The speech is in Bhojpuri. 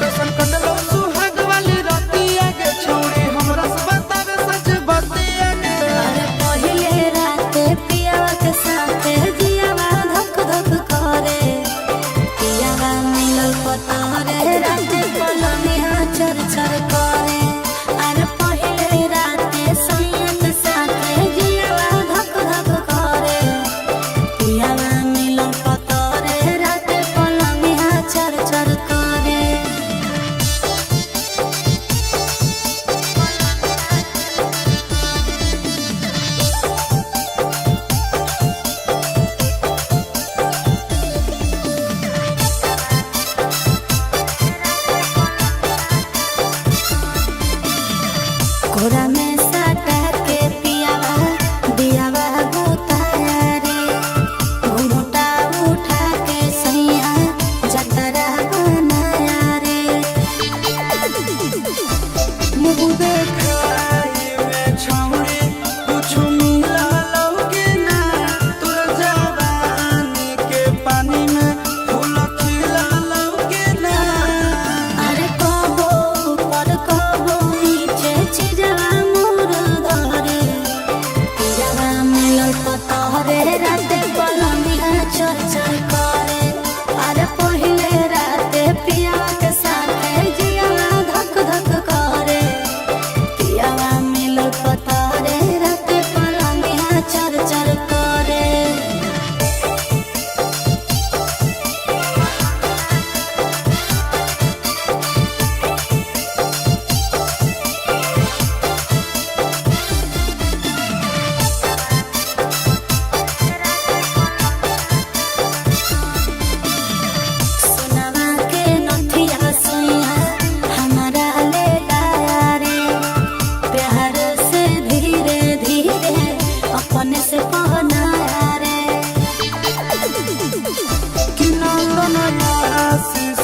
कैसन कटलो सुहाग वाली रतिया के छोड़ी हमरा से बतावे सच बतिया के। अरे पहिले राते पियावा के साथे जियावा धक धक करे, पियावा मिलल पतरे राते पलनिया चर चर करे। अरे पहिले राते सैया के साथे जियावा धक धक करे, पियावा मिलल पतरे राते पलनिया चर चर करे। कोरा में साटा के पियावा दियावा गोताया रे, घूंघटा उठा के सैया जतरा बनाया रे। मुँह देखाई में छौड़ी कुछ मिला लौके ना, तोर जवानी के पानी में फूल खिला लौके ना। अरे कबो ऊपर कबो नीचे चिजवा मोर धरे, पियावा मिलल पतरे राते पलनिया चर चर करे। अरे पहिले राते पियावा के साथे जियावा धक धक करे, पियावा मिलल पतरे राते पलनिया चर चर करे। सोनवा के नथिया सैया हमारा ले लाया रे, प्यार से धीरे धीरे अपने से पहनाया रे। कि नंदन आशीष